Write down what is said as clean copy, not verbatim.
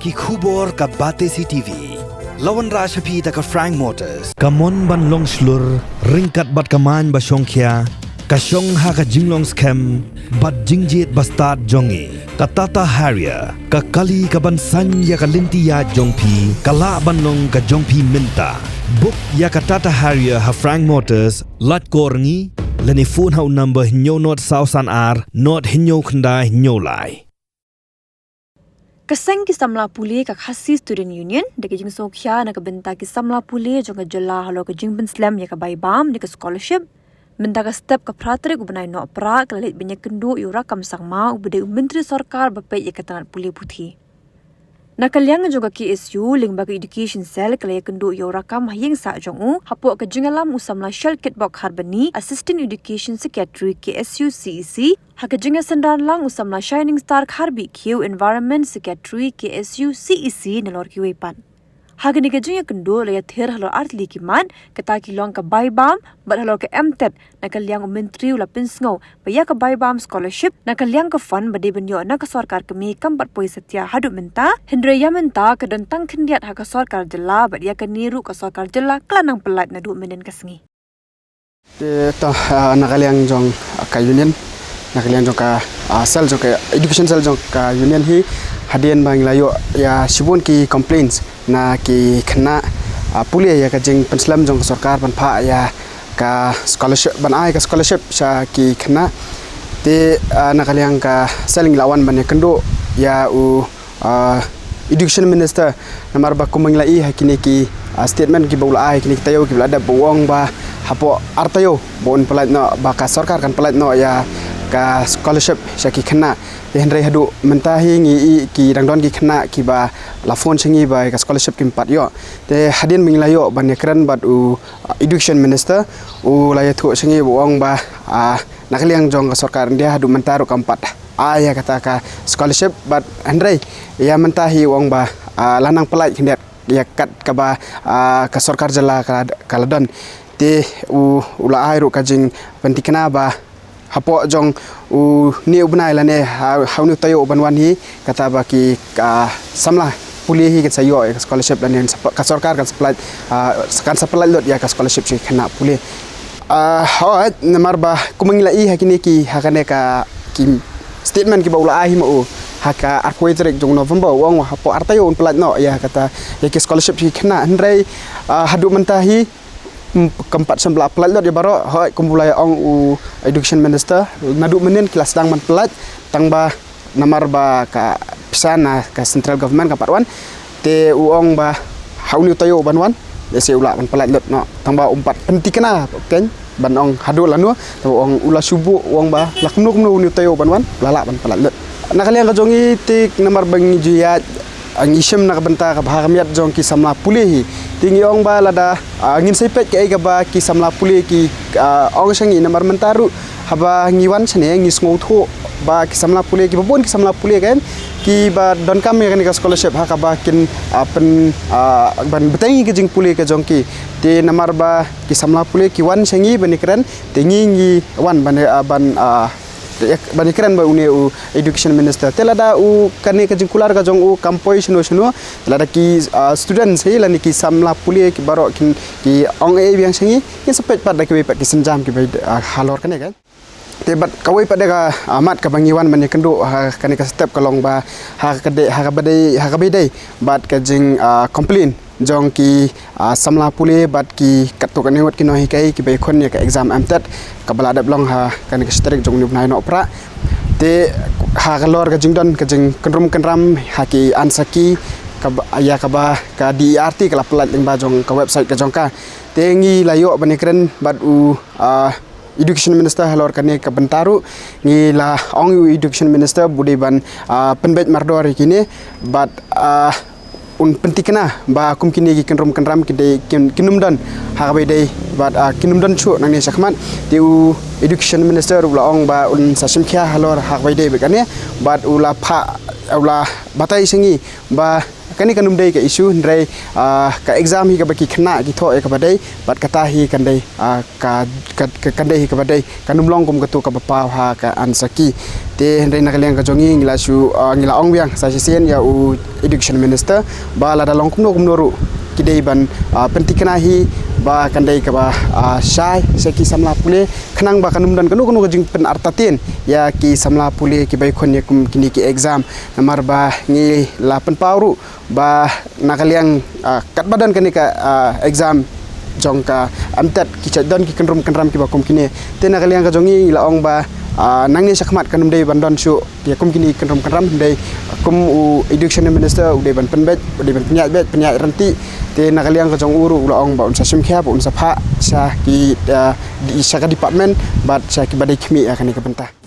ki khubor ka bate CTV. Lawan Rashapi ta ka Frank Motors. Kamon ban long slur ringkat bat kaman ba Shongkhia. Ka Shong ha ka jinglong scam bat jingjit bastard jongi. Ka Tata Harrier ka kali ka ban san ya ka lintia jongpi. Kala ban long ka jongpi minta. Book ya ka Tata Harrier ha Frank Motors lat korngi. Lani phone hau number hinyo not sausan ar not hinyo khandai hinyo lai. Kaseng kisamla puli ka khasi student union de kijing Sokhia na ka benta kisamla puli jong ka jala halo ka jingben slam ya ka baibam de ka scholarship benta ka step ka pratrik ubanai no pra ka lit benya kendu yura kam sangma ubede menteri sarkar bape ya ka tanat puli puthi na kalyang jong ka KSU lingba ka education cell ka kendu yura kam hayeng sa jong u hapo ka jingalam usamla shell kit bok harbani assistant education secretary KSU CEC Haka jinga sendan lang usamla Shining Star Kharbi Q Environment Secretary KSU CEC nalor ki wepan. Haka ni jinga kendo laya ther halo artli ki man kata ki long ka baibam bat halo ka MTET na kalyang menteri ula pinsngo baya ka baibam scholarship na kalyang ka fund bade benyo na ka sarkar kami kampat poi setia hadu menta hendre ya menta ka dantang khendiat haka sarkar jela bat ya ka niru ka sarkar jela klanang pelat na du menen kasngi. To na kalyang jong ka union nakalian jong ka sel jong ka education sel jong ka union hi hadian bang layo ya sibun ki complaints na ki khna puli ya ka jing penslam jong sarkar ban pha ya ka scholarship ban ai ka scholarship sa ki khna te nakalian ka selling lawan ban kendo ya u education minister namar ba kumang lai hakini ki statement ki baula ai kini tayo ki ada bawang ba hapo artayo bon pelat no ba ka sarkar kan pelat no ya ka scholarship syaki khna henry hadu mentahi ngi ki rangdon ki khna ki ba la phone singi ba ka scholarship ki pat yo te hadin minglayo ban kran bat u education minister u laya thu singi buang ba nakaliang jong ka sarkar dia hadu mentaru kampat aya kata ka scholarship bat henry ya mentahi wong ba lanang pelai kindiat ya kat ka ba ka sarkar jala ka ladon te ula airu ka jing pentikna ba hapo jong ni ubnai lane haunu tayo banwan hi kata ba ki samla puli hi ka sayo scholarship dan ka sarkar kan supply lot ya ka scholarship chi khana puli namar ba kumangilai hakini ki hakane ka ki statement ki baula ahi mo haka arpoitrik jong November wong hapo artayo un pelat no ya kata ya ki scholarship chi khana hendrai hadu mentahi keempat sebelah pelat lot ya baro hoi kumpulai ong education minister nadu menin kelas dang man pelat tangba namar ba ka pisana ka central government ka patwan te uong ba hauni tayo banwan se ula man pelat lot no tangba umpat pentikna ken ban ong hadu lanu to ong ula subu uong ba laknu ni tayo banwan lala ban pelat lot nakalian ka jongi tik namar bang jiat ang isim na kabenta ka bahamiat jong ki samla puli tingi ong ba lada ngin sepet ke ga ba ki samla puli ki ong sangi namar mentaru haba ngiwan sene ngis ngotho ba ki samla puli ki babon ki samla puli kan ki ba don kam ya ka scholarship ha ka ba kin pen ban betangi ke jing puli ke jong ki te namar ba ki samla puli ki wan sangi banikran tingi ngi wan ban banikran ba une education minister telada kane ka jingkular ka jong kampoi sino telada ki students he lani ki samla puli ki baro ki ong e biang sangi ki sepet pada ki pat ki senjam ki halor kane kan tebat kawai pada ka amat ka bangiwan mani kendo kane ka step kalong ba ha ka bedai bat ka jing complain jong ki samla puli bat ki katuk anewat ki nohi kai ki bai khon ya ka exam MTET ka balada blong ha kan ka strik jong ni nai no pra te ha kalor ka jingdon ka jing kenram ha ki ansaki ka ya ka ba ka DRT ka lapelat ling ba jong ka website ka jong ka te ngi layo banikren bat education minister halor kane ka bentaru ngi la ong education minister budiban penbet mardor kini bat un pentikna ba kum kini ki kenram ki kinumdan ha bai dai bat kinumdan chu nang ni sakman tiu education minister ula ong ba un sasimkhia halor ha bai dai bekane bat ula pha ula batai singi ba kani kanum dei ka isu ndrai ka exam hi ka baki khna ki tho ka badai bat kata hi kan dei ka kan dei ka badai kanum long kum ka tu ka pa ha ka ansaki te ndrai nakaliang ka jongi ngila su ngila ong biang sa sisen ya u education minister ba la dalong kum no ru kidei ban pentikna hi ba kandai ka ba shai seki samla pule khnang ba kanum dan kanu kanu jing pen artatin ya ki samla pule ki bai khon kum kini ki exam namar ba ngi la pen pauru ba nakaliang kat badan kani ka exam jongka amtat ki chadon ki kenram ki ba kum kini te nakaliang ka jongi la ong ba nang ni sakmat kanum dei bandon su ya kum kini kenram dei kum u education minister u dei ban penbet dei ban penyat ranti te nakaliang ka jong uru la ong ba unsa sumkhya ba unsa pha sa ki di saka department bat sa ki badai khmi akan ka bentah